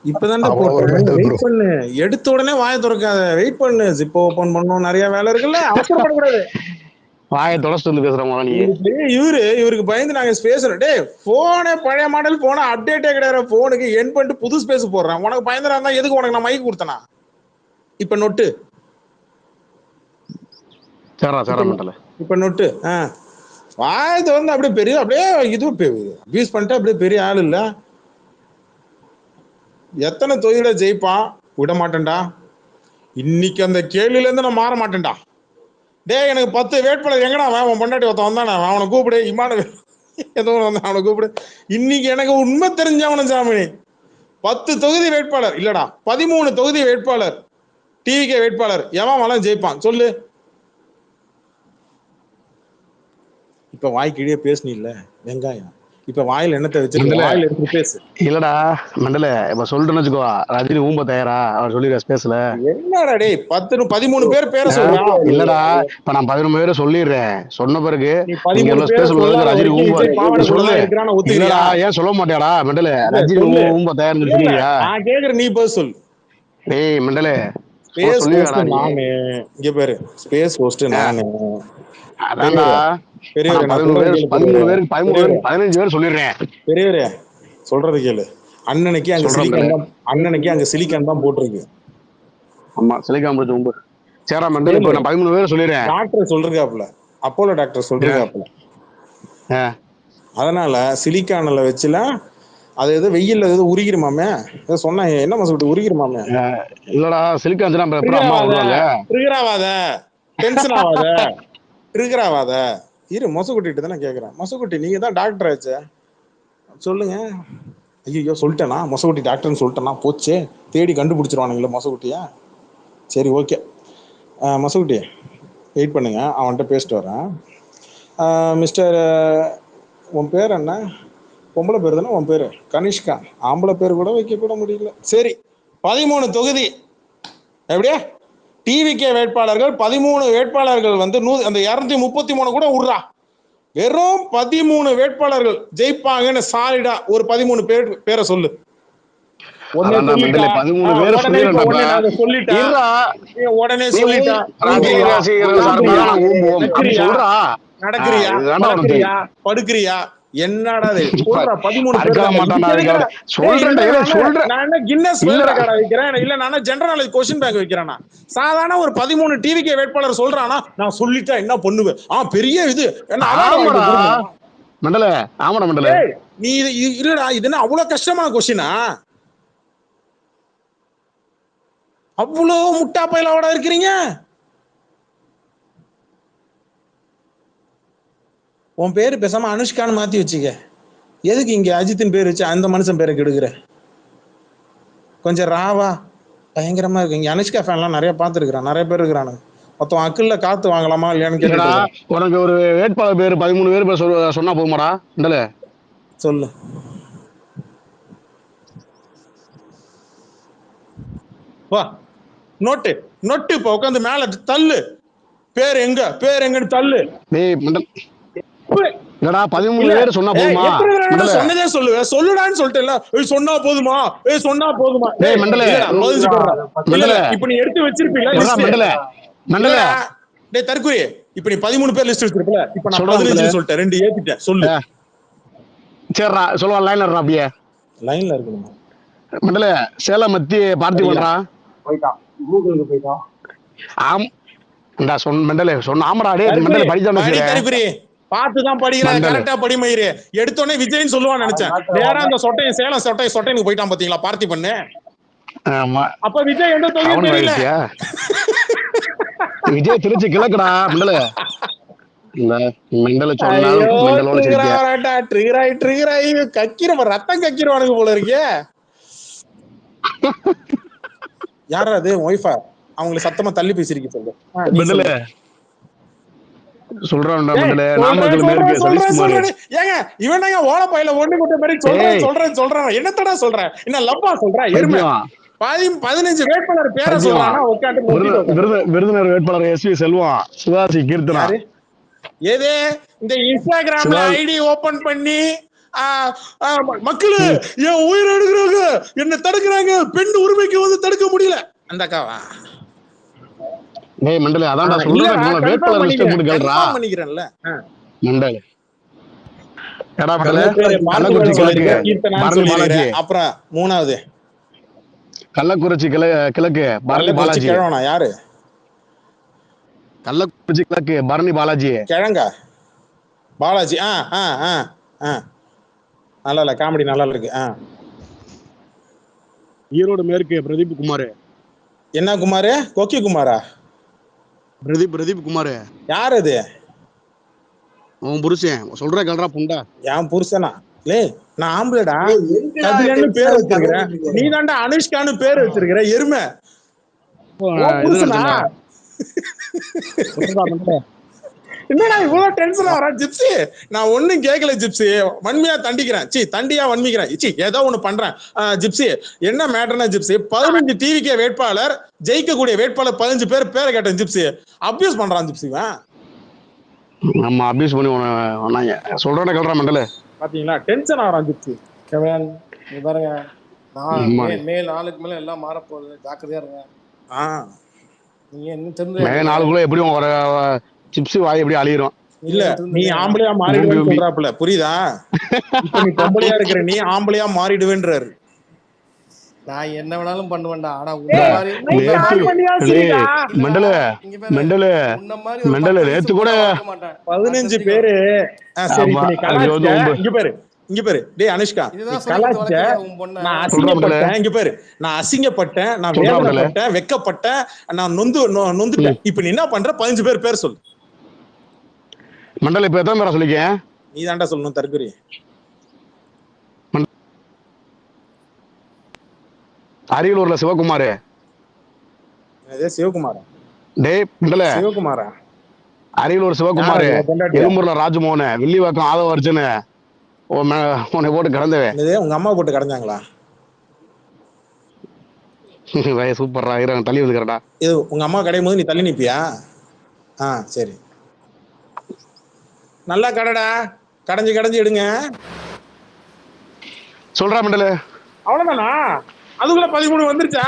இப்பதான்டா அவ்வளவு ஒரு போட்டேன், மெண்டல் ப்ரோ. வெயிட் பண்ணு. எடுத்த உடனே வாயை திறக்காத, வெயிட் பண்ணு. ஜிப் ஓபன் பண்ணணும், நிறைய வேலை இருக்குல்ல, அவசரப்படக்கூடாது. வாயை தொடச்சிட்டு வந்து பேசுற மாதிரி நீ. இவருக்கு பயந்து நாங்க ஸ்பேஸ், டேய் போனே பழைய மாடல் போன அப்டேட்டே கிடையாது, போனுக்கு என் பண்ணிட்டு புது ஸ்பேஸ் போடுறேன். உனக்கு பயந்துடா இருந்தா எதுக்கு உனக்கு நான் மைக் கொடுத்தனா? இப்ப நொட்டு சரிடா சரிடா மெண்டல். இப்ப நொட்டு வாயத்தை வந்து அப்படியே பெரிய அப்படியே இது அபியூஸ் பண்ணிட்டு அப்படியே பெரிய ஆள் இல்ல. எத்தனை தொகுதியில ஜெயிப்பான் விட மாட்டேன்டா. இன்னைக்கு அந்த கேள்வியில இருந்து நான் மாற மாட்டேன்டா. டேய் எனக்கு 10 வேட்பாளர் எங்கடா அவன் பொண்டாட்டி ஒருத்தன் வந்தானே, அவனை கூப்பிடு. ஏதோ வந்தான், அவனை கூப்பிடு. இன்னைக்கு எனக்கு உண்மை தெரிஞ்சவன சாமி. 10 தொகுதி வேட்பாளர் இல்லடா, 13 தொகுதி வேட்பாளர், டிவிகே வேட்பாளர் எவன் வளம் ஜெயிப்பான் சொல்லு. இப்ப வாய் கிழிய பேசுனி இல்ல வெங்காயம், இப்ப வாயில என்னத்தை வச்சிருக்க, வாயில எடுத்து பேசு. இல்லடா மெண்டல, இப்ப சொல்லிட்டேன்னு வச்சுக்கோ, ரஜினி ஊம்ப தயாரா அவர் சொல்லிடுற ஸ்பேஸ்ல. என்னடா டேய் 13 பேர் பேரை சொல்றா. இல்லடா இப்ப நான் 11 பேரை சொல்லிடுறேன். சொன்ன பிறகு நீ நீங்க 13 பேரை ஸ்பேஸ் சொல்லாத ரஜினி வரைக்கும் ஊம்ப விஜய் பாவாடை கூட சொல்லு. தான் இருக்கிறான்னு இல்லடா ஒத்துக்கிறியா? ஏன் சொல்ல மாட்டியாடா மெண்டல, ரஜினி சொல்லு. ஊம்ப தயார்னு சொல்லிடுறியா? நான் கேக்குற நீ பதில் சொல்லு. டேய் மெண்டலே, ஸ்பேஸ் ஹோஸ்ட் சொல்லிடுறா நீ. நானு. இங்க பேரு ஸ்பேஸ் ஹோஸ்ட் நானு. அதான்டா பெரியவரே, நான் 11 சொல்றது பேர் கேளு 13 பெரியவரே. பேருக்கு 13 பேருக்கு 15 பேர் சொல்லிடுறேன். பெரியவரே சொல்றது கேளு. அண்ணனுக்கு அங்க சொல்றேன் சிலிக்கான் தான், அண்ணனுக்கு அங்க சிலிக்கான் தான் போட்டிருக்கு. ஆமா சிலிக்கான் போட்டு ஊம்பு. சரிடா மெண்டல், கேளு, இப்ப நான் 13 பேர் சொல்லிடுறேன். டாக்டர் சொல்றாப்புல, அப்போலோ டாக்டர் சொல்றாப்புல. அதனால சிலிக்கான்ல வச்சுலாம் அது எது வெயில்ல எது உருகிருமாமே, சொன்ன என்ன மசூட்டு உருகிருமாமே. இல்லடா சிலிக்கான் அம்மா ட்ரிகராவாத, வருவாங்க. ட்ரிகராவாத, டென்ஷன் ஆகாத, ட்ரிகராவாத. இரு மொசக்குட்டிட்டு தானே கேக்குறேன். மொசக்குட்டி நீங்க தான் டாக்டர் ஆச்சு, சொல்லுங்க. ஐயோ சொல்லிட்டேனா மொசக்குட்டி டாக்டர்னு சொல்லிட்டேனா, போச்சு தேடி கண்டுபிடிச்சிருவானுங்களே மொசக்குட்டியா. சரி ஓகே மொசக்குட்டி வெயிட் பண்ணுங்க, அவன்கிட்ட பேசிட்டு வரேன். மிஸ்டர் உன் பேர் என்ன? பொம்பளை பேர் தானே உன் பேரு? கனிஷ்கா. ஆம்பளை பேர் கூட வைக்க கூட முடியல. சரி 13 தொகுதி எப்படியா டிவிகே வேட்பாளர்கள் 13 வேட்பாளர்கள் வந்து அந்த 233 கூட விடுறா, வெறும் 13 வேட்பாளர்கள் ஜெயிப்பாங்கன்னு சாலிடா ஒரு 13 பேரை சொல்லு. உடனே சொல்லிட்டா, உடனே சொல்லிட்டா நடக்கிறியா நடக்கிறியா படுக்கிறியா என்னடா? 13 பேர் கின்னஸ் வேர்ல்ட் ரெக்கார்ட் வைக்கிறேன் இல்ல, நான் ஜெனரல் நாலேஜ் கொஸ்டின் பேங்க் வைக்கிறேன். சாதாரண ஒரு 13 டிவிகே வேட்பாளர் சொல்றானா, நான் சொல்லிட்டா என்ன பண்ணுவேன்? பெரிய இது மண்டல. ஆமாடா மண்டல, நீ இல்லடா, இது என்ன அவ்வளவு கஷ்டமான கொஸ்டினா? அவ்வளவு முட்டா பயிலாவோட இருக்கிறீங்க. உன் பேரு பேசாம அனுஷ்கான்னு மாத்தி வச்சுக்க. எதுக்கு இங்க அஜித்தின் பேர் வச்சு அந்த மனுஷன் பேரை கெடுக்கிற? கொஞ்சம் ராவா பயங்கரமா இருக்கு. இங்க அனுஷ்கா ஃபேன்லாம் நிறைய பார்த்துருக்கிறான், நிறைய பேர் இருக்கிறானுங்க. மொத்தம் அக்கில்ல காத்து வாங்கலாமா இல்லையான்னு கேட்டா, உனக்கு ஒரு வேட்பாளர் பேர் 13 பேர் சொன்னா போகுமாடா மெண்டல? சொல்லு. வா நோட்டு நோட்டு இப்ப உட்காந்து மேல தள்ளு. பேர் எங்க, பேர் எங்கன்னு தள்ளு. இல்லடா 13 பேர் சொன்னா போதுமா? சொன்னதே சொல்லுவேன், சொல்லுடான்னு சொல்லிட்டேன்ல. சொன்னா போதுமா? சொன்னா போதுமா? இப்ப நீ எடுத்து வச்சிருப்பீங்களா டேய் தற்குறி? இப்ப நீ 13 பேர் லிஸ்ட் வச்சிருப்பல, இப்ப நான் 15 சொல்லிட்டேன், 2 ஏத்திட்டேன். சொல்லு. சரிடா சொல்லுவா, லைன்ல இருக்கா? அப்படியே லைன்ல இருக்கணும் மெண்டல. சேலம் மத்திய பார்ட்டி பண்றா போயிட்டான், கூகுளுக்கு போயிட்டான். ஆம்டா சொன்ன மெண்டல சொன்ன. ஆமாடா டேய் மெண்டல படிச்சானே பார்த்துதான் படிக்கிறேன், கரெக்டா படிமயிரு. எடுத்தோடனே விஜய்னு சொல்லுவான்னு நினைச்சேன். நேரா அந்த சொட்டையை சேலம் சொட்டைக்கு போயிட்டான் பாத்தீங்களா பார்த்தி பண்ணு. ஆமா அப்ப விஜய் எந்த தொகையும் தெரியல. விஜய் திருச்சி கிழக்குடா மெண்டல. ரத்தம் கக்கிரவானுங்க போல இருக்கே. யாரா அது ஒய்ஃபா? அவங்களை சத்தமா தள்ளி பேசிருக்க சொல்லு. சொல்றேன் இவன் ஓலப்பையில ஒண்ணு கூட்ட மாதிரி சொல்றேன். என்னத்தடா சொல்றேன்? என்ன லப்பா சொல்றேன்? எருமை 15 வேட்பாளர் பேரை சொல்றானா? விருதுநகர் வேட்பாளர் எஸ்வி செல்வம், சிவாஜி கீர்த்தனா. எது இந்த இன்ஸ்டாகிராம்ல ஐடி ஓபன் பண்ணி மக்களு என் உயிரை எடுக்கிறாங்க, என்ன தடுக்கிறாங்க, பெண் உரிமைக்கு வந்து தடுக்க முடியல, அந்த அக்காவா? டேய் மண்டலே, அதான்டா சொல்றேன், வேட்பாளர் லிஸ்ட் போட்டு கேளுடா பண்ணிக்கிறேன்ல. மண்டலே. எடா மண்டலே, கள்ளக்குறிச்சி கிழக்கு பரணி பாலாஜி. அப்புறம் மூணாவது கள்ளக்குறிச்சி கிழக்கு பரணி பாலாஜி. கிழவனா யாரு? கள்ளக்குறிச்சி கிழக்கு பரணி பாலாஜி. கிழங்கா பாலாஜி? நல்லா இல்ல, காமெடி நல்லா இருக்கு. ஈரோடு மேற்கு பிரதீப் குமார். என்ன குமாரு? கொக்கி குமாரா? பிரதீப் குமார் யார் அது? உன் புருஷன். சொல்ற கேள்றா புண்டா. என் புருஷனா? லே, நான் ஆம்பளடா. கபிலன்னு பேர் வச்சிருக்கிறேன், நீ தாண்டா அனுஷ்கான்னு பேர் வச்சிருக்கிற எருமை. என்னடா இவ்வளவு டென்ஷனா வரா ஜிப்சி? நான் ஒண்ணும் கேட்கல ஜிப்சி, வன்மையா தண்டிக்கிறேன். தண்டியா வன்மிக்கிறேன். ஏதோ ஒண்ணு பண்றேன். ஜிப்சி என்ன மேட்டர்னா ஜிப்சி, 15 டிவிகே வேட்பாளர் ஜெயிக்கக்கூடிய வேட்பாளர் 15 பேரை கேட்டேன் ஜிப்சி. அபியூஸ் பண்றான் ஜிப்சி. ஆமா, அபியூஸ் பண்ணி வந்தாங்க. சொல்றேன் கேள்றா மண்டலே. பாத்தீங்களா, டென்ஷன் ஆகிறான் ஜிப்சி. கெவன் இங்க பாருங்க, மே 4க்கு மேல எல்லாம் மாறப்போகுது, ஜாக்கிரதையா இருங்க. நீங்க இன்னும் தெரிஞ்சு மே 4க்குள்ள எப்படியும் ஒரு சிப்ஸ் வாய் எப்படி அழியிரும். இல்ல, நீ ஆம்பளையா மாறிடுவேன்னு சொல்றாப்புல, புரியுதா? இப்ப நீ பொம்பளையா இருக்கிற, நீ ஆம்பளையா மாறிடுவேன்றாரு. நான் என்ன வேணாலும் பண்ணுவேன்டா, ஆனா மண்டலே நேத்து கூட 15 பேரு. சரி, இங்க பாரு, இங்க பாரு. டேய் அனுஷ்கா, நான் அசிங்கப்பட்டேன், இங்க பாரு, நான் அசிங்கப்பட்டேன், நான் வேதனைப்பட்டேன், வெக்கப்பட்டேன், நான் நொந்துட்டேன். இப்ப நீ என்ன பண்ற? 15 பேர் சொல்லு. மண்டல இப்ப எத்தனை பேரா சொல்லிக்க? நீ தாண்டா சொல்லணும் தற்கொலை. அரியலூர்ல சிவகுமார். சிவகுமாரா? டேய் மண்டல, சிவகுமாரா? அரியலூர் சிவகுமார், எலும்பூர்ல ராஜமோகன், வில்லிவாக்கம் ஆதவ அர்ஜுன். உன்னை போட்டு கடந்தவே. உங்க அம்மா போட்டு கடந்தாங்களா? சூப்பர்ரா, தள்ளி வந்துக்கிறடா. இது உங்க அம்மா கடையும் போது நீ தள்ளி நிப்பியா? சரி, நல்லா கடடா, கடைஞ்சு எடுங்க. சொல்றா மண்டல. அவ்வளவுதானா? அதுக்குள்ள 13 வந்துருச்சா?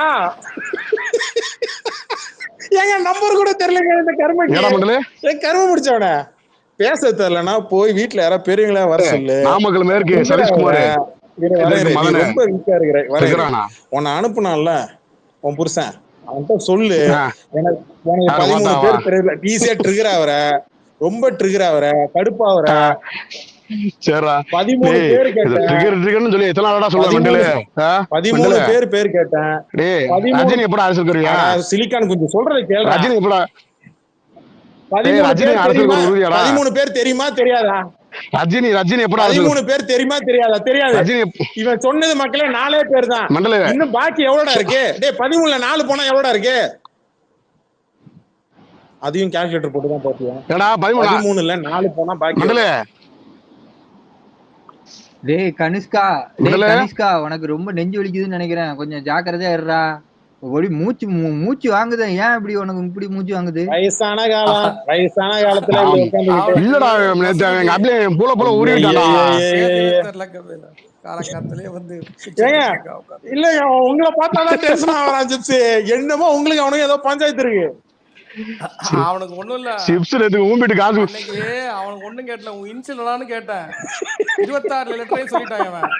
ஏங்க நம்பர் கூட தெரியலங்க இந்த கரும முடிச்சவன. பேச தெரியலன்னா போய் வீட்டுல யாராவது பெரியவங்களா வர சொல்லு. நாமக்கல் மேற்கு சதீஷ்குமார். ரொம்ப வீக்கா இருக்கிற உன்னை அனுப்புனான்ல உன் புருஷன், அவன்கிட்ட சொல்லு. எனக்கு 13 பேர் தெரியல. ஈஸியா ட்ரிகர் ஆகுற, ரொம்ப ட்ரிகர் ஆகுற, கடுப்பாகுற. 13 பேர் கேட்டேன். 13 பேர் கேட்டேன். சிலிக்கான் கொஞ்சம் சொல்றதை கேளு. 13 பேர் தெரியுமா தெரியாதா? ரஜினி 13 பேர் தெரியுமா தெரியாதா? தெரியாது. இவன் சொன்னது மக்களே 4 பேர் தான். இன்னும் பாக்கி எவ்வளோடா இருக்கு? டேய் 13ல 4 போனா எவ்வளோடா இருக்கு? அதையும் கால்குலேட்டர் போட்டு தான் பாத்தியா? 13ல 4 போனா பாக்கி. டேய் கனிஷ்கா, உனக்கு ரொம்ப நெஞ்சு வலிக்குதுன்னு நினைக்கிறேன், கொஞ்சம் ஜாக்கிரதையா இருடா. ஒடி மூச்சு வாங்குது. ஏன் இப்படி உனக்கு இப்படி மூச்சு வாங்குது? வயசான காலத்துல இல்லடா, எங்க அப்படியே போல ஊறிட்டாடா. இல்லங்க, உங்களை பார்த்தாதான் டென்ஷன் ஆகலாம் ஜிப்சி. என்னமோ உங்களுக்கு அவனுக்கு ஏதோ பஞ்சாயத்து இருக்கு. அவனுக்கு ஒண்ணும் இல்ல, அவனுக்கு ஒண்ணும் கேட்டல. உன் இன்சியலான்னு கேட்டேன். 26 லெட்டரையும் சொல்லிட்டான் அவன்.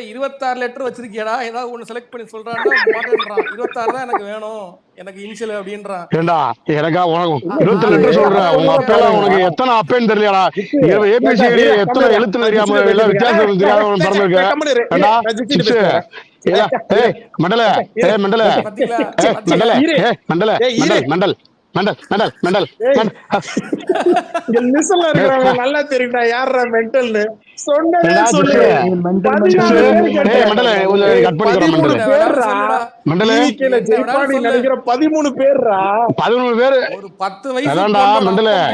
26 லெட்டர் வச்சிருக்கியடா, ஏதாவது ஒண்ணு செலக்ட் பண்ணி சொல்றான். 26 தான் எனக்கு வேணும், எனக்கு இன்சியல் அப்படின்றான். ஏண்டா எனக்கா உனக்கு 27 லெட்டர் சொல்ற? உங்க அப்பேல உனக்கு எத்தனை அப்பேன்னு தெரியலடா. ஏபிசிடி எத்தனை எழுத்து தெரியாம எல்லாம் வித்தியாசம் தெரியாம பிறந்திருக்க. மண்டல நல்லா தெரியும்டா யாரா மென்டல்னு. நினைக்கிற 13 பேர்ரா. 13 பேர். ஒரு 10 வயசு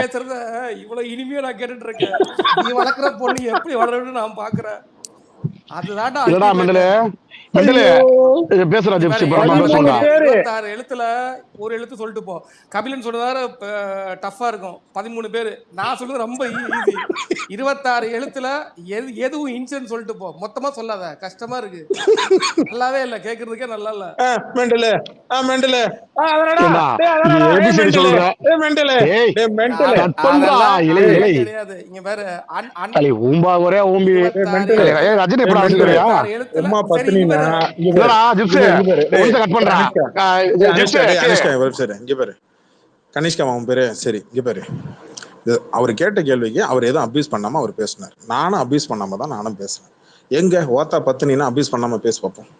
பேசுறத இவ்வளவு இனிமையா நான் கேட்டுட்டு இருக்கேன். நீ வளர்க்குற பொண்ணு எப்படி வளருன்னு நான் பாக்குறேன். அதுதான்டா மண்டல. பேசுறா ஜிப்சி 26 எழுத்துல ஒரு எழுத்து சொல்லிட்டு போ. கபிலன் சொன்னதார டஃபா இருக்கும் 13 பேரு. நான் சொல்றது ரொம்ப ஈஸி. 26 எழுத்துல எதுவும் இன்சன் சொல்லிட்டு போ. மொத்தமா சொல்லாத, கஷ்டமா இருக்கு. நல்லாவே இல்ல, கேக்குறதுக்கே நல்லா இல்ல. மெண்டல் மெண்டல் கிடையாது. இங்க பாரு, ஊம்பா ஒரே ஊம்பி ரஜினி கனிஷ்கா அவன் பேரு. சரி இங்க பாரு, அவர் கேட்ட கேள்விக்கு அவர் எதுவும் அபியூஸ் பண்ணாம அவர் பேசினார். நானும் அபியூஸ் பண்ணாம தான் நானும் பேசுறேன். எங்க ஓத்தா பத்தினா அபியூஸ் பண்ணாம பேச பார்ப்போம்.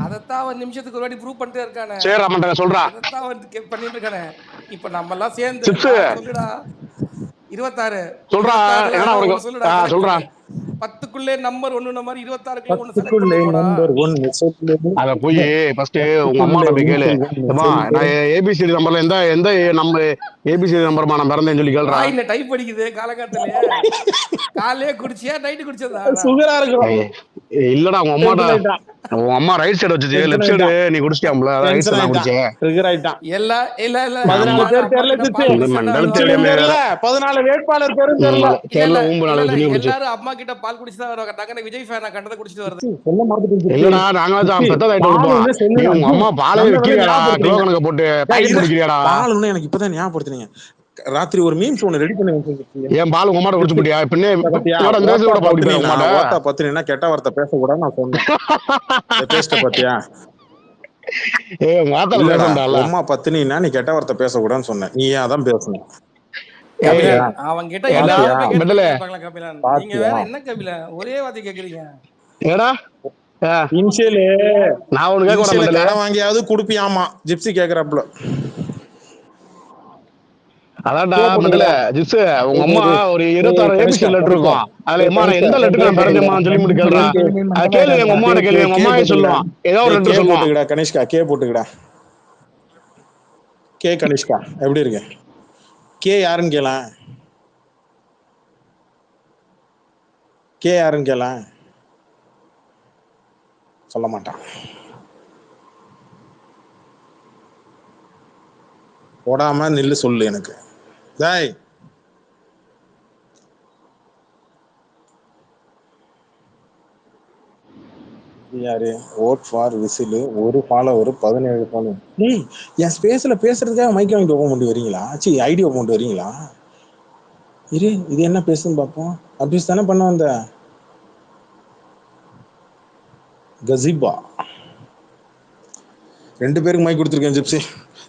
அதத்தான் ஒரு நிமிஷத்துக்கு ஒரு வாட்டி ப்ரூவ் பண்ணிட்டே இருக்கானே. சரி ராமன் சொல்றா, அதத்தான் வந்து பண்ணிட்டு இருக்கானே. இப்ப நம்ம எல்லாம் சேர்ந்து சொல்லுடா 26 சொல்றா, என்னடா உனக்கு சொல்லுடா சொல்றா 10க்குள்ளே நம்பர் 1 நம்பர் 26க்குள்ள ஒன்னு செலக்ட் பண்ணுடா. அத போய் ஃபர்ஸ்ட் உங்க அம்மாட்ட போய் கேளு. அம்மா நான் ஏபிசிடி நம்பர்ல எந்த நம்பர் ஏபிசிடி நம்பர்மா நான் பிறந்தேன்னு சொல்லி கேளுடா. என்ன டைப் படிக்குது காலகாலத்திலே. காலையே குடிச்சியா நைட் குடிச்சதா? சுகரா இருக்கு. இல்லடா உங்க அம்மாட்ட, உங்க அம்மா ரைட் சைடு வச்சுச்சு, லெஃப்ட் சைடு நீ குடிச்சியாம்ல, ரைட் சைடு நான் குடிச்சேன். ட்ரிகர் ஆயிட்டான். இல்ல 14 பேர் தெரியல தெரியல 14 வேட்பாளர் பேரும் தெரியல. எல்லாரும் அம்மா கிட்ட பால் குடிச்சு தான் வராங்க. விஜய் ஃபேன் கண்டத குடிச்சிட்டு வருது. இல்லடா நாங்க பெத்ததாயிட்டு இருப்போம். நீ உங்க அம்மா பாலே விக்கிறீடா, கிலோ கணக்கு போட்டு பாக்கெட் குடிக்கிறீடா. பால் எனக்கு இப்பதான் ஞாபகப்படுத்துனீங்க. ராத்திரி ஒரு மீம்ஸ் ஒன்னு ரெடி பண்ணி வச்சிருக்கீங்க. ஏன் பால் உங்க மாட்ட குடிச்சு போடியா? பின்னே ஓத்தா பத்தினா கெட்ட வார்த்தை பேசக்கூடாது நான் சொன்னேன். பேஸ்ட பாத்தியா? அம்மா பத்தினா நீ கெட்ட வார்த்தை பேசக்கூடாதுன்னு சொன்னேன். நீ ஏன் அதான் பேசணும்? அவங்க கிட்ட நீங்க வேற என்ன கபில ஒரே வார்த்தை கேக்குறீங்க? ஏடா இன்ஷியல் நான் உனக்கு கேட்க கூடாது. கடன் வாங்கியாவது குடுப்பியாமா ஜிப்சி கேக்குறாப்ல. அதான்டா மண்டல ஜிப்ஸ், உங்க அம்மா ஒரு 26 ஏபிசி லெட்டர் இருக்கும். அதுல அம்மா நான் எந்த லெட்டர் நான் பிறந்தேம்மான்னு சொல்லி மட்டும் கேளுடா. அது கேளு, எங்க அம்மாட்ட கேளு, எங்க அம்மாவே சொல்லுவான். ஏதோ ஒரு லெட்டர் சொல்லுவான். கனிஷ்கா கே போட்டுக்கடா. கே கனிஷ்கா எப்படி இருக்கு? கே யாருன்னு கேள. கே யாருன்னு கேள. சொல்ல மாட்டான். போடாம நில்லு சொல்லு எனக்கு. டேய் யாரு ஓட் ஃபார் விசில் ஒரு ஃபாலோவர் 17 ஃபாலோவர். டேய் என் ஸ்பேஸ்ல பேசுறதுக்காக மைக் வாங்கிட்டு ஓபன் பண்ணிட்டு வரீங்களா? சி ஐடி ஓபன் பண்ணிட்டு வரீங்களா? இரு இது என்ன பேசுன்னு பாப்போம். அபியூஸ் தானே பண்ண வந்த கசிபா. 2 பேருக்கு மைக் கொடுத்துருக்கேன் ஜிப்சி.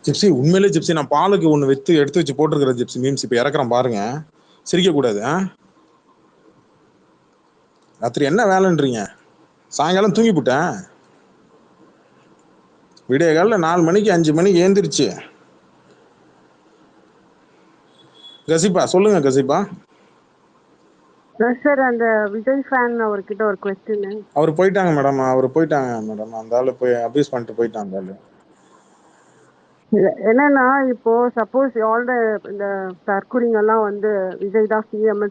ஜிப்சி உண்மையிலே ஜிப்சி நான் பாலுக்கு ஒன்று எடுத்து வச்சு போட்டிருக்கிறேன் ஜிப்சி. மீம்ஸ் இப்போ இறக்குறேன் பாருங்க. சிரிக்க கூடாது. ராத்திரி என்ன வேலைன்றீங்க? சாயங்காலம் தூங்கி போட்டேன். விடிய காலில் 4 மணிக்கு 5 மணிக்கு ஏந்திருச்சு. கசிபா சொல்லுங்க கசிபா. சார் அந்த விஜய் ஃபேன் அவர்கிட்ட ஒரு क्वेश्चन. அவர் போயிட்டாங்க மேடம். அந்த ஆளு போய் அபியூஸ் பண்ணிட்டு போயிட்டாங்க. அந்த ஆளு என்னன்னா இப்போ சப்போஸ் இந்த தற்கொலைங்க எல்லாம் வந்து விஜய் தான் சிஎம்.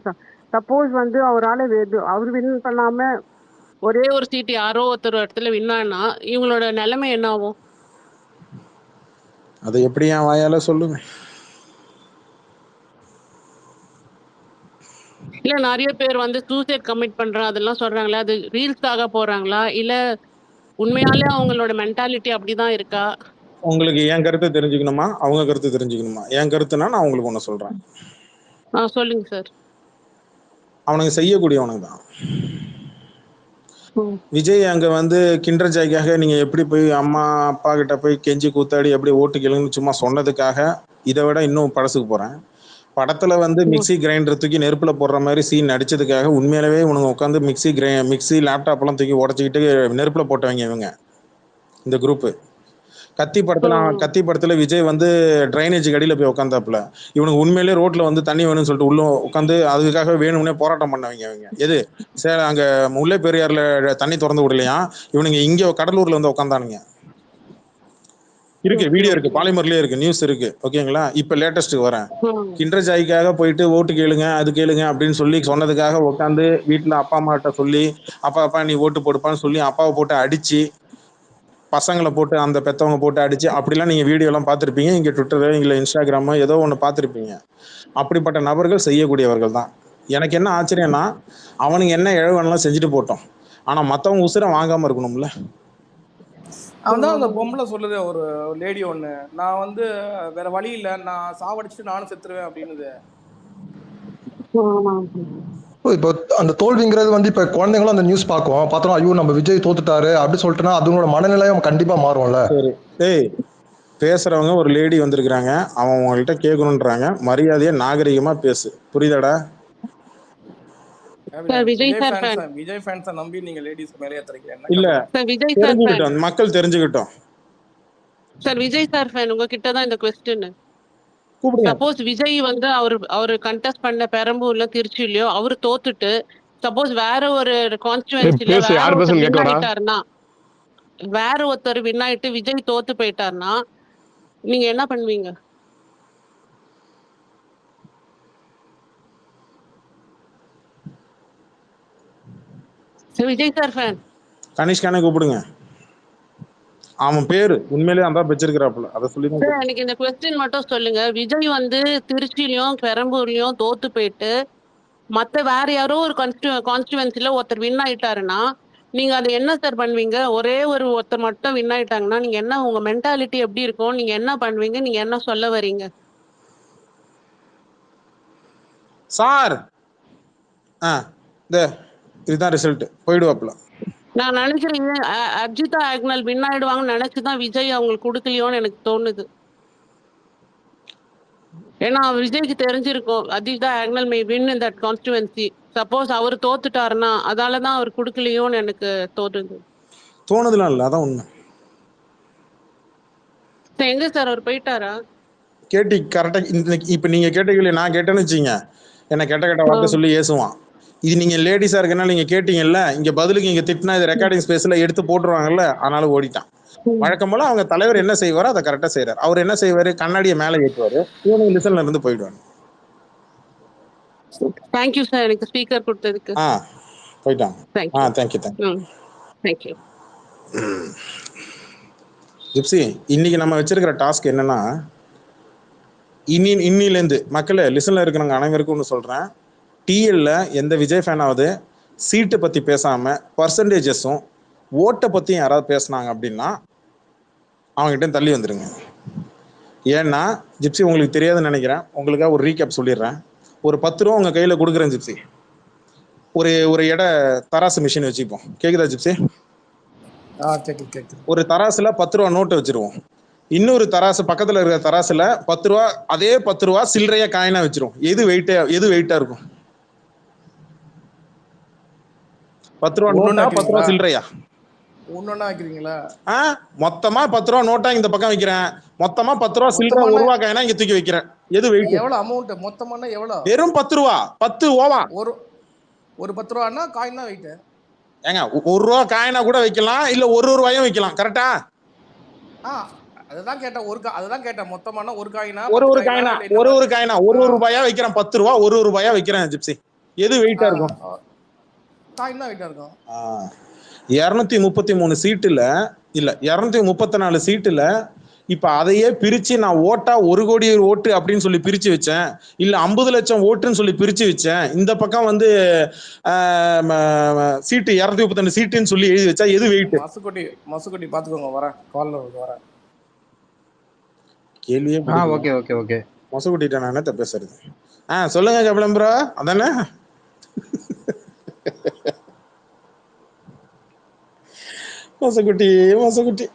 சப்போஸ் வந்து அவர் வின் பண்ணாம ஒரே ஒரு சீட் யாரோ ஒருத்தர் இடத்துல வின்னானா இவங்களோட நிலைமை என்ன ஆகும்? அதை எப்படி என் வாயால சொல்லுங்க. இல்ல நிறைய பேர் வந்து சூசைட் கமிட் பண்றா அதெல்லாம் சொல்றாங்களா? அது ரீல்ஸ்க்காக போறாங்களா இல்ல உண்மையாலே அவங்களோட மென்டாலிட்டி அப்படிதான் இருக்கா? உங்களுக்கு என் கருத்தை தெரிஞ்சுக்கணுமா அவங்க கருத்து தெரிஞ்சுக்கணுமா? என் கருத்துனா நான் உங்களுக்கு ஒண்ணு சொல்றேன். சொல்லுங்க சார். அவனுங்க செய்யக்கூடியவனுங்க தான். விஜய் அங்க வந்து கிண்டர் ஜாய்க்காக நீங்க எப்படி போய் அம்மா அப்பா கிட்ட போய் கெஞ்சி கூத்தாடி எப்படி ஓட்டு கேளுங்கன்னு சும்மா சொன்னதுக்காக இதை விட இன்னும் பழசுக்கு போறேன். படத்துல வந்து மிக்சி கிரைண்டர் தூக்கி நெருப்புல போடுற மாதிரி சீன் நடிச்சதுக்காக உண்மையிலவே உனக்கு உட்காந்து மிக்சி லேப்டாப் எல்லாம் தூக்கி உடச்சிக்கிட்டு நெருப்புல போட்டவங்க இவங்க இந்த குரூப். கத்தி படத்துல விஜய் வந்து ட்ரைனேஜுக்கு அடியில போய் உட்காந்தாப்புல. இவனுக்கு உண்மையிலேயே ரோட்ல வந்து தண்ணி வேணும்னு சொல்லிட்டு உள்ள உட்காந்து அதுக்காக வேணும்னே போராட்டம் பண்ணவங்க இவங்க. எது அங்க முல்லை பெரியார்ல தண்ணி திறந்து விடலையா, இவனுங்க இங்க கடலூர்ல வந்து உட்காந்தானுங்க. இருக்கு, ஓகே வீடியோ இருக்கு, ஓகே. பாலிமர்லயே இருக்கு, நியூஸ் இருக்கு. ஓகேங்களா? இப்ப லேட்டஸ்ட்டுக்கு வரேன். ம். கிண்டர் ஜாய்க்காக போயிட்டு ஓட்டு கேளுங்க அது கேளுங்க அப்படின்னு சொல்லி சொன்னதுக்காக உட்காந்து வீட்டுல அப்பா அம்மாட்ட சொல்லி அப்பா நீ ஓட்டு போடுப்பான்னு சொல்லி அப்பாவை போட்டு அடிச்சு, பசங்களை போட்டு அந்த பெத்தவங்க போட்டு அடிச்சு அப்படிலாம் நீங்க வீடியோ எல்லாம் பார்த்திருப்பீங்க. இங்க ட்விட்டர் இல்ல இன்ஸ்டாகிராமோ ஏதோ ஒண்ணு பார்த்திருப்பீங்க. அப்படிப்பட்ட நபர்கள் செய்யக்கூடியவர்கள் தான். எனக்கு என்ன ஆச்சரியம்னா, அவனுங்க என்ன இழவெல்லாம் செஞ்சுட்டு போட்டோம், ஆனா மத்தவங்க உசுரை வாங்காம இருக்கணும்ல. அவன் தான் அந்த பொம்பளை சொல்லுது, ஒரு லேடி ஒன்று, நான் வந்து வேற வழி இல்லை, நான் சாவடிச்சுட்டு நானும் செத்துருவேன் அப்படின்னுது. ஆமா. இப்போ அந்த தோல்விங்கிறது வந்து இப்ப குழந்தைங்களும் அந்த நியூஸ் பார்த்தோம் ஐயோ நம்ம விஜய் தோத்துட்டாரு அப்படி சொல்லிட்டுனா அதனோட மனநிலையம் கண்டிப்பா மாறும்ல. சரி, ஏய் பேசுறவங்க ஒரு லேடி வந்திருக்கிறாங்க, அவன் உங்கள்கிட்ட கேட்கணுன்றாங்க, மரியாதையா நாகரிகமா பேசு, புரியுதாடா? Sir Vijay sir fan. Vijay ஃபேன்ஸை நம்பி நீங்க லேடிஸ் மேலே ஏத்துறீங்க இல்ல, சார் விஜய் சார் ஃபேன். தெரிஞ்சுக்கிட்டோம், மக்கள் தெரிஞ்சுக்கிட்டோம். சார் விஜய் சார் ஃபேன், உங்ககிட்ட தான் இந்த கொஸ்டின். கூப்பிடுங்க. சப்போஸ் விஜய் வந்து அவரு கண்டெஸ்ட் பண்ண பெரம்பூர்ல திருச்சியிலயோ அவரு தோத்துட்டு சப்போஸ் வேற ஒரு கான்ஸ்டிடுவன்சில பேசு, வேற யார் ஒருத்தர் பேசுன்னு வின் கேட்கலடா. ஆயிட்டாருன்னா, வேற ஒருத்தர் வின் ஆயிட்டு விஜய் தோத்து போயிட்டாருன்னா நீங்க என்ன பண்ணுவீங்க? விஜய் சார் ஃபேன் கனிஷ்கானே கூப்பிடுங்க. அவன் பேரு உண்மையிலேயே அந்த வச்சிருக்கிறாப்புல, அதை சொல்லி சார் எனக்கு இந்த கொஸ்டின் மட்டும் சொல்லுங்க. விஜய் வந்து திருச்சியிலயும் பெரம்பூர்லயும் தோத்து போயிட்டு மத்த வேற யாரோ ஒரு கான்ஸ்டிடுவன்சில ஒருத்தர் வின் ஆயிட்டாருன்னா நீங்க அதை என்ன சார் பண்ணுவீங்க? ஒரே ஒருத்தர் மட்டும் வின் ஆயிட்டாங்கன்னா நீங்க என்ன, உங்க மென்டாலிட்டி எப்படி இருக்கும்? நீங்க என்ன பண்ணுவீங்க? நீங்க என்ன சொல்ல வரீங்க? சார் இதுதான் ரிசல்ட், போயிடுவாப்புல. நான் நினைக்கிறேன் அர்ஜிதா ஆக்னல் வின் ஆயிடுவாங்கன்னு நினைச்சுதான் விஜய் அவங்களுக்கு கொடுக்கலையோன்னு எனக்கு தோணுது. ஏன்னா விஜய்க்கு தெரிஞ்சிருக்கும் அர்ஜிதா ஆக்னல் may win in that constituency. Suppose அவர் தோத்துட்டாருன்னா அதாலதான் அவர் கொடுக்கலையோன்னு எனக்கு தோணுது. தோணுதுலாம் இல்ல, அதான் உண்மை. எங்க சார் அவர் போயிட்டாரா? கேட்டி கரெக்டா இப்ப நீங்க கேட்டீங்களே, நான் கேட்டேன்னு வச்சுங்க என்ன கெட்ட வார்த்தை சொல்லி ஏசுவான். இது நீங்க லேடிஸா இருக்கனால நீங்க கேட்டீங்கல்ல, இங்க பதிலுக்கு இங்க திட்டினா இது ரெக்கார்டிங் ஸ்பேஸ்ல எடுத்து போட்டுருவாங்கல்ல, அதனால ஓடிட்டான். வழக்கம் போல அவங்க தலைவர் என்ன செய்வாரோ அதை கரெக்டா செய்யறாரு. அவர் என்ன செய்வாரு, கண்ணாடியை மேல ஏற்றுவாரு, இவனுக்கு லிசன்ல இருந்து போயிடுவாங்க. தேங்க்யூ சார் எனக்கு ஸ்பீக்கர் கொடுத்ததுக்கு. போயிட்டாங்க. தேங்க்யூ. தேங்க்யூ. ஜிப்சி, இன்னைக்கு நம்ம வச்சிருக்கிற டாஸ்க் என்னன்னா, இன்னிலேருந்து மக்களே லிசன்ல இருக்கிறவங்க அனைவருக்கும் ஒன்று சொல்றேன். டிஎல்ல எந்த விஜய் ஃபேனாவது சீட்டை பத்தி பேசாம பர்சன்டேஜஸும் ஓட்டை பத்தியும் யாராவது பேசினாங்க அப்படின்னா அவங்ககிட்ட தள்ளி வந்துருங்க. ஏன்னா ஜிப்சி உங்களுக்கு தெரியாதுன்னு நினைக்கிறேன், உங்களுக்காக ஒரு ரீகேப் சொல்லிடுறேன். ஒரு 10 ரூபா உங்க கையில கொடுக்குறேன் ஜிப்சி. ஒரு தராசு மிஷின் வச்சுப்போம். கேக்குதா ஜிப்சி? ஒரு தராசுல 10 ரூபா நோட்டு வச்சிருவோம். இன்னொரு தராசு பக்கத்துல இருக்கிற தராசுல 10 ரூபா, அதே 10 ரூபா சில்லறையா காயினா வச்சிருவோம். எது வெயிட்டா இருக்கும்? 10 ரூபா நோட்டா 10 ரூபா சில்லறையா? ஒன்னொன்னா வைக்கிறீங்களா? மொத்தமா 10 ரூபா நோட்டா இந்த பக்கம் வைக்கிறேன், மொத்தமா 10 ரூபா சில்லறை 1 ரூபா காயினா இங்க தூக்கி வைக்கிறேன். எது வெயிட்? எவ்வளவு அமௌண்ட் மொத்தமான எவ்வளவு? வெறும் 10 ரூபா. 10 ஓவா. ஒரு 10 ரூபான்னா காயின் தான் வெயிட். ஏங்க 1 ரூபா காயினா கூட வைக்கலாம், இல்ல 1 ரூபாயும் வைக்கலாம். கரெக்டா? அதுதான் கேட்டேன். அதுதான் கேட்டேன். மொத்தமான ஒரு காயினா? ஒரு காயினா 1 ரூபாயா வைக்கிறேன். 10 ரூபா 1 ரூபாயா வைக்கிறேன் ஜிப்சி. எது வெயிட்டா இருக்கும்? காயின் தான் வெயிட்டா இருக்கும். 233 சீட்டுல இல்ல 234 சீட்டுல இப்ப அதையே பிரிச்சு நான் ஓட்டா 1 கோடி ஓட்டு அப்படின்னு சொல்லி பிரிச்சு வச்சேன், இல்ல 50 லட்சம் ஓட்டுன்னு சொல்லி பிரிச்சு வச்சேன், இந்த பக்கம் வந்து சீட்டு 232 சீட்டுன்னு சொல்லி எழுதி வச்சா எது வெயிட்? மசுக்குட்டி பாத்துக்கோங்க, வரேன் கால்ல வரேன். கேள்வியே ஓகே மசுக்குட்டிட்ட நான் என்னத்த பேசுறது? சொல்லுங்க கபிலம் ப்ரோ. அதானே மசகுட்டி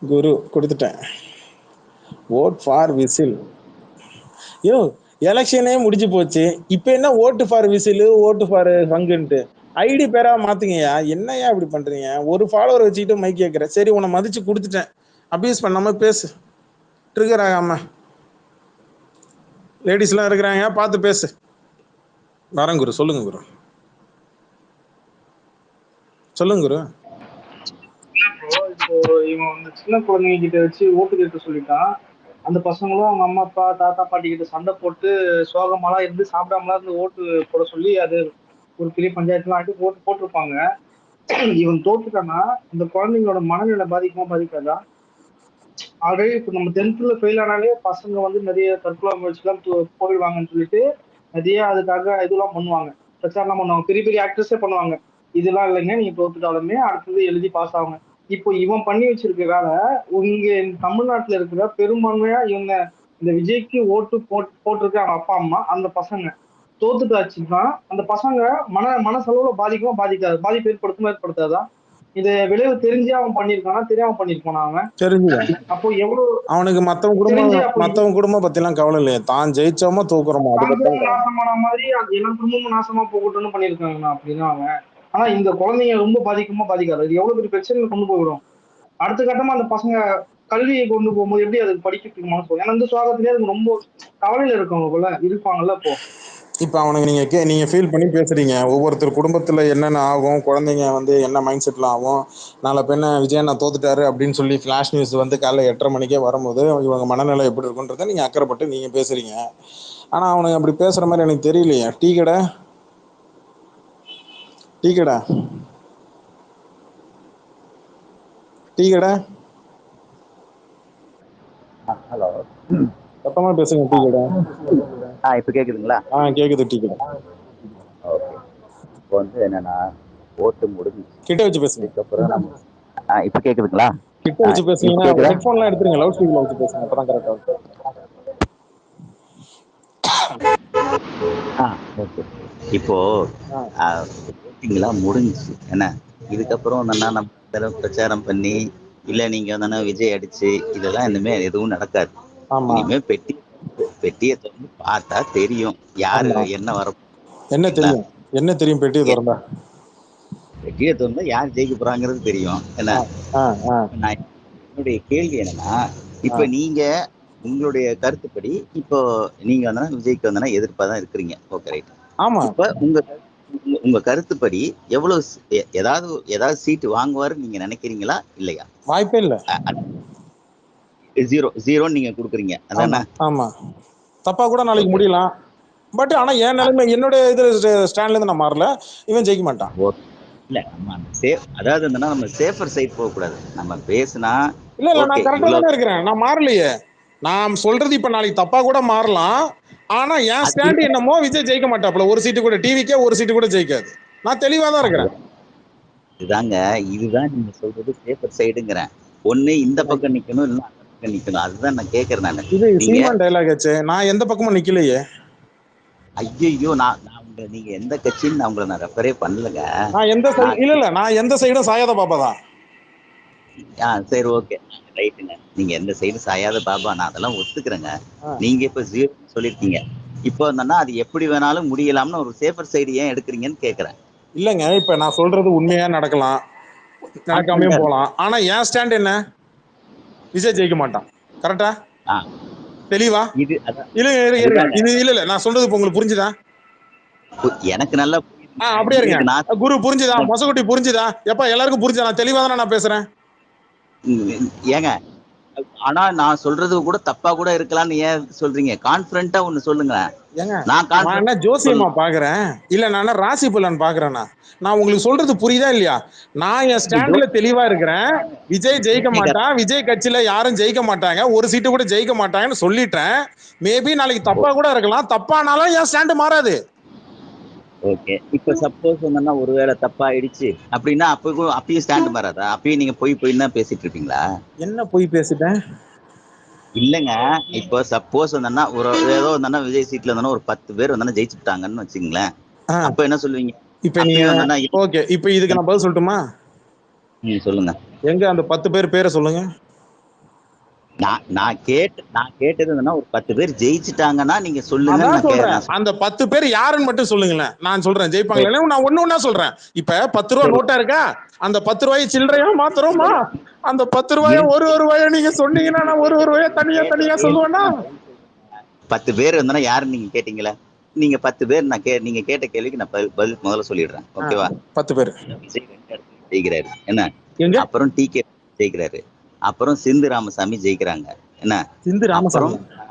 குரு கொடுத்துட்டேன். Vote for whistle. எலெக்ஷனே முடிஞ்சு போச்சு, இப்ப என்ன ஓட்டு ஃபார் விசில் ஓட்டு ஃபார் ஃபங்குன்ட்டு ஐடி பேரா மாத்துங்கயா. என்னையா இப்படி பண்றீங்க? ஒரு ஃபாலோவர் வச்சுக்கிட்டு மைக் கேட்கிற. சரி உன்னை மதிச்சு கொடுத்துட்டேன், அபியூஸ் பண்ணாம பேசு, ட்ரிகர் ஆகாம. லேடிஸ் எல்லாம் இருக்கிறாங்க, பார்த்து பேசு. வரேன் குரு. சொல்லுங்க குரு. இப்போ இவன் வந்து சின்ன குழந்தைங்க கிட்ட வச்சு ஓட்டு கேட்க சொல்லிட்டான். அந்த பசங்களும் அவங்க அம்மா அப்பா தாத்தா பாட்டி கிட்ட சண்டை போட்டு சோகமாலாம் இருந்து சாப்பிடாமலாம் இருந்து ஓட்டு போட சொல்லி அது ஒரு பெரிய பஞ்சாயத்துலாம் ஆட்டி ஓட்டு போட்டிருப்பாங்க. இவன் தோத்துட்டான்னா அந்த குழந்தைங்களோட மனநிலை பாதிக்குமா பாதிக்காதா? ஆல்ரெடி இப்போ நம்ம 10th ஃபெயில் ஆனாலே பசங்க வந்து நிறைய தற்கொலை முயற்சிலாம் போயிடுவாங்கன்னு சொல்லிட்டு நிறைய அதுக்காக இதெல்லாம் பண்ணுவாங்க, பிரச்சாரம் பண்ணுவாங்க, பெரிய பெரிய ஆக்டர்ஸே பண்ணுவாங்க. இதெல்லாம் இல்லைங்க, நீங்க தோத்துட்டாலுமே அடுத்தது எழுதி பாஸ் ஆகுங்க. இப்போ இவன் பண்ணி வச்சிருக்க வேலை இங்க தமிழ்நாட்டுல இருக்கிற பெரும்பான்மையா இவங்க இந்த விஜய்க்கு ஓட்டு போட்டிருக்க அவங்க அப்பா அம்மா அந்த பசங்க தோத்துட்டாச்சுன்னா அந்த பசங்க மனசளவுல பாதிக்குமா பாதிக்காது? பாதிப்பு ஏற்படுத்துமா ஏற்படுத்தாதா? இது விளைவு தெரிஞ்சே அவன் பண்ணிருக்கானா தெரியாம பண்ணிருக்கானா? அவன் தெரிஞ்சுதான். அப்போ எவ்வளவு அவனுக்கு மத்தவங்க குடும்பம் பத்தி எல்லாம் கவலை இல்லையா, தான் ஜெயிச்சோமோ தூக்குறோமோ அது பத்தி நாசமான மாதிரி எல்லா குடும்பமும் நாசமா போகட்டும்னு பண்ணிருக்காங்க அப்படின்னா அவன். ஆனா இந்த குழந்தைங்க ரொம்ப பாதிக்குமா பாதிக்காது? இது எவ்வளவு பெரிய பிரச்சனை கொண்டு போயிடும். அடுத்த கட்டமா அந்த பசங்க கல்வியை கொண்டு போகும்போது எப்படி அதுக்கு படிக்கிறதுக்கு மனசு வரும்? ஏன்னா இந்த சுவாகத்திலேயே அதுக்கு ரொம்ப கவலையில இருக்கவங்க போல இருப்பாங்கல்ல. இப்போ அவனுக்கு நீங்க ஃபீல் பண்ணி பேசுறீங்க, ஒவ்வொருத்தர் குடும்பத்துல என்னென்ன ஆகும், குழந்தைங்க வந்து என்ன மைண்ட் செட்ல ஆகும், நாளை பெண்ண விஜய் நான் தோத்துட்டாரு அப்படின்னு சொல்லி ஃபிளாஷ் நியூஸ் வந்து காலைல 8:30 மணிக்கே வரும்போது இவங்க மனநிலை எப்படி இருக்குன்றத நீங்க அக்கறைப்பட்டு நீங்க பேசுறீங்க. ஆனா அவனுக்கு அப்படி பேசுற மாதிரி எனக்கு தெரியலையே. டீ கடை ஹலோ, சத்தமா பேசுங்க. டீ கடை இப்போ கேக்குதுங்களா? கேக்குது. டீ கடை ஓகே. இப்போ வந்து என்னன்னா ஓட்டு முடிஞ்சிச்சு, கிட்ட வச்சு பேசுங்க. இதுக்கப்புறம் நம்ம இப்போ கேக்குதுங்களா? கிட்ட வச்சு பேசுனீங்கன்னா ஹெட்ஃபோன்லாம் எடுத்துருங்க, லவுட் ஸ்பீக்கர்ல வச்சு பேசுங்க, அப்பதான் கரெக்டா இருக்கும். ஓகே. இப்போ ஓட்டிங்லாம் முடிஞ்சிச்சு என்ன, இதுக்கப்புறம் என்னன்னா நம்ம பிரச்சாரம் பண்ணி இல்ல நீங்க வந்து விஜய் அடிச்சு இதெல்லாம் இனிமே எதுவும் நடக்காது. இனிமே பெட்டியை திறந்து பார்த்தா தெரியும் யாரு என்ன வர. என்ன தெரியும் பெட்டியை திறந்தா? பெட்டியை திறந்தா யார் ஜெயிக்க போறாங்கிறது தெரியும் என்ன. என்னுடைய கேள்வி என்னன்னா, இப்ப நீங்க உங்களுடைய கருத்துப்படி இப்போ நீங்க வந்தா விஜய்க்கு வந்தா எதிர்ப்பா தான் இருக்கிறீங்க. Okay right. இப்ப உங்க கருத்துப்படி ஏதாவது சீட்டு வாங்குவாரு நீங்க நினைக்கிறீங்களா இல்லையா? வாய்ப்பே இல்ல. ஜீரோ நீங்க கொடுக்குறீங்க அதானே? ஆமா, தப்பா கூட நாளைக்கு முடியலாம். பட் ஆனா என் நிலைமை என்னோட இது ஸ்டாண்ட்ல இருந்து நான் மாறல, இவன் ஜெயிக்க மாட்டான். இல்ல அதாவது நம்ம சேஃபர் சைட் போக கூடாது. நம்ம பேசினா இல்ல நான் கரெக்டா தானே இருக்கிறேன், நான் மாறலையே. நான் சொல்றது இப்ப நாளைக்கு தப்பா கூட மாறலாம். ஆனா என் ஸ்டாண்ட் என்னமோ விஜய் ஜெயிக்க மாட்டாப்ல. ஒரு சீட்டு கூட டிவிக்கே ஒரு சீட்டு கூட ஜெயிக்காது. நான் தெளிவா தான் இருக்கிறேன். இதுதான் நீங்க சொல்றது சேஃபர் சைடுங்கிறேன். ஒண்ணு இந்த பக்கம் நிக்கணும், இல்ல அந்த பக்கம் நிக்கணும். அதுதான் நான் கேக்குறேன். நான் இது சீமான் டயலாக் ஆச்சு. நான் எந்த பக்கமும் நிக்கலையே. ஐயோ, நீங்க எந்த கட்சின்னு நான் உங்களை ரெஃபரே பண்ணலங்க. நான் எந்த சைடும் சாயாத பாப்பா தான். சரி, ஓகே, ரைட்டுங்க. நீங்க எந்த சைடு சாயாத பாபா, நான் அதெல்லாம் ஒத்துக்கிறேங்க. நீங்க இப்ப ஜீரோ சொல்லிருக்கீங்க. இப்போ என்னன்னா அது எப்படி வேணாலும் முடியலாம்னு ஒரு சேஃபர் சைடு ஏன் எடுக்கிறீங்கன்னு கேக்குறேன். இல்லங்க, இப்ப நான் சொல்றது உண்மையா நடக்கலாம், நடக்காமையும் போலாம். ஆனா என் ஸ்டாண்ட் என்ன, விஜய் ஜெயிக்க மாட்டான். கரெக்டா? தெளிவா? இல்ல நான் சொல்றது இப்ப உங்களுக்கு புரிஞ்சுதா? எனக்கு நல்லா அப்படியே இருங்க. குரு புரிஞ்சுதா? மொசகுட்டி புரிஞ்சுதா? எப்ப எல்லாருக்கும் புரிஞ்சா? நான் தெளிவா தானே நான் பேசுறேன். ஏங்க, ஆனா நான் சொல்றது கூட தப்பா கூட இருக்கலாம்னு ஏன் சொல்றீங்க? கான்ஃபிடென்ட்டா ஒண்ணு சொல்லுங்க. நான் என்ன ஜோசியமா பாக்குறேன், இல்ல நான் ராசி பலன் பாக்குறேன்னா? நான் உங்களுக்கு சொல்றது புரியுதா இல்லையா? நான் என் ஸ்டாண்ட்ல தெளிவா இருக்கிறேன். விஜய் ஜெயிக்க மாட்டான், விஜய் கட்சியில யாரும் ஜெயிக்க மாட்டாங்க, ஒரு சீட்டு கூட ஜெயிக்க மாட்டாங்கன்னு சொல்லிட்டேன். மேபி நாளைக்கு தப்பா கூட இருக்கலாம். தப்பானாலும் என் ஸ்டாண்ட் மாறாது. ஓகே. இப்ப சப்போஸ் என்னன்னா ஒருவேளை தப்பா ஆயிடுச்சு அப்படின்னா அப்பயும் ஸ்டாண்ட் மாறாதா? அப்பயும் நீங்க போய் தான் பேசிட்டு இருப்பீங்களா? என்ன போய் பேசிட்டேன்? இல்லங்க, இப்போ சப்போஸ் என்னன்னா ஏதோ என்னன்னா விஜய் சீட்ல இருந்தா ஒரு 10 பேர் வந்து ஜெயிச்சுட்டாங்கன்னு வச்சுங்களேன். அப்ப என்ன சொல்லுவீங்க? இப்ப நீங்க ஓகே, இப்ப இதுக்கு நான் பதில் சொல்லட்டுமா? சொல்லுங்க. எங்க அந்த 10 பேர் பேரை சொல்லுங்க. நான் கேட்டது என்னன்னா ஒரு 10 பேர் ஜெயிச்சுட்டாங்கன்னா நீங்க சொல்லுங்க. அந்த 10 பேர் யாருன்னு மட்டும் சொல்லுங்களேன், நான் சொல்றேன். ஜெயிப்பாங்களா? நான் ஒண்ணு சொல்றேன். இப்ப 10 ரூபா நோட்டா இருக்கா, அந்த 10 ரூபாயை சில்லறையா மாத்துறோமா? அந்த 10 ரூபாய ஒரு ரூபாய நீங்க சொன்னீங்கன்னா நான் ஒரு ரூபாய தனியா சொல்லுவேன்னா? 10 பேர் இருந்தா யாருன்னு நீங்க கேட்டீங்களா? நீங்க 10 பேர் நீங்க கேட்ட கேள்விக்கு நான் பதில் முதல்ல சொல்லிடுறேன். ஓகேவா? 10 பேர் ஜெயிக்கிறாரு என்ன, எங்க அப்புறம் டிகே ஜெயிக்கிறாரு, அப்புறம் சிந்து ராமசாமி ஜெயிக்கிறாங்க. என்ன சிந்து அப்புறம் ராமசாமி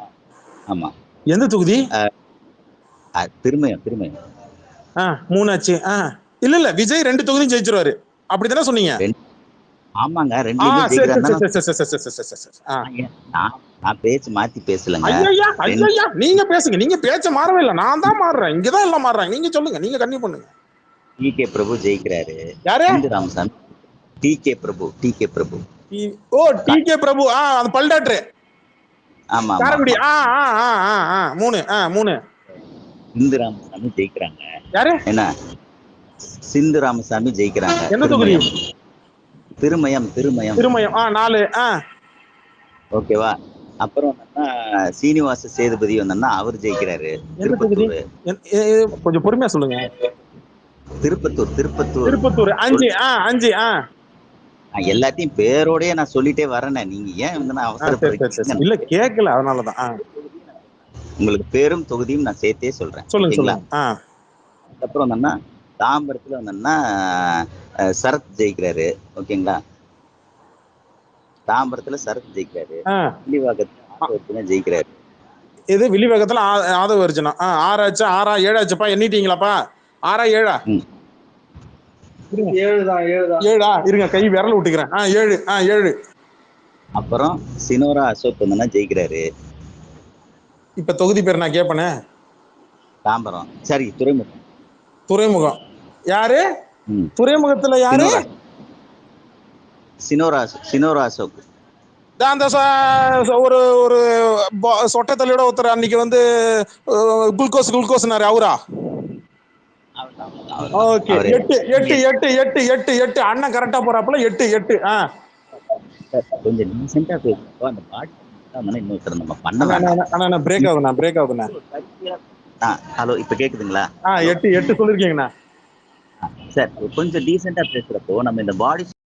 ஆமா எந்த தொகுதி? திருமயம் திருமயம் 3 ஆச்சு. இல்ல இல்ல விஜய் 2 தொகுதியும் ஜெயிச்சிருவாரு அப்படித்தானே சொன்னீங்க? ஆமாங்க, சரி ரெண்டுலயுமே சரி ஜெயிக்கிறாங்க. சரி சரி சரி சரி சரி சரி. நான் பேச்சு மாத்தி பேசலங்க. ஐயா ஐயா நீங்க பேசுங்க, நீங்க பேச்ச மாறவே இல்லை, நான் தான் மாறுறேன், இங்கதான் எல்லாம் மாறுறாங்க. நீங்க சொல்லுங்க, நீங்க கண்டிப்பா பண்ணுங்க. டிகே பிரபு ஜெயிக்கிறாரு. யாரு? சிந்து ராமசாமி. டிகே பிரபு ஓ டிகே பிரபு, அந்த பல்டாட்ரு. ஆமா காரக்குடி. 3 சிந்து ராமசாமி ஜெயிக்கிறாங்க. யாரு? என்ன சிந்து ராமசாமி ஜெயிக்கிறாங்க. என்ன தொகுதி? திருமயம் 4. ஓகேவா? அப்புறம் சீனிவாச சேதுபதி வந்தா அவர் ஜெயிக்கிறாரு. திருப்பத்தூர். கொஞ்சம் பொறுமையா சொல்லுங்க. திருப்பத்தூர் 5. எல்லாத்தையும் பேரோடய நான் சொல்லிட்டே வரேனே, நீங்க ஏன் வந்து அவசரப்படுறீங்க? இல்ல கேட்கல, அதனாலதான். உங்களுக்கு பேரும் தொகுதியும் நான் சேர்த்தே சொல்றேன். சொல்லுங்க. அப்புறம் என்னன்னா தாம்பரத்துல வந்தோம்னா சரத் ஜெயிக்கிறாரு. ஓகேங்களா? தாம்பரத்துல சரத் ஜெயிக்கிறாரு. வில்லிவாக்கத்துல ஜெயிக்கிறாரு. இது வில்லிவாக்கத்துல ஆதவ அர்ஜுனா. 6 ஆச்சு. 6 7 ஆச்சுப்பா, எண்ணிட்டீங்களாப்பா? 6 7 7 இருங்க, கை விரல் விட்டுக்கிறேன். 7. அப்புறம் சினோரா அசோக் வந்தா ஜெயிக்கிறாரு. இப்ப தொகுதி பேர் நான் கேட்பனே. தாம்பரம். சரி, துறைமுகம். யாரு துறைமுகத்துல? யாரு? சினோரா அசோக். அந்த ஒரு ஒரு சொட்டத்தலையோட ஒருத்தர் அன்னைக்கு வந்து குளுக்கோஸ்னாரு, அவரா? ஓகே. 8 அண்ணன் கரெக்டா போறாப்புல. 8. கொஞ்சம் டீசென்ட்டா பேசுப்பா. அந்த பாட்டு இன்னொருத்தர் நம்ம பண்ண பிரேக் ஆகுதுண்ணா. ஹலோ, இப்ப கேக்குதுங்களா? 8 சொல்லிருக்கீங்கண்ணா. சார், கொஞ்சம் டீசென்ட்டா பேசுறப்போ நம்ம இந்த பாடி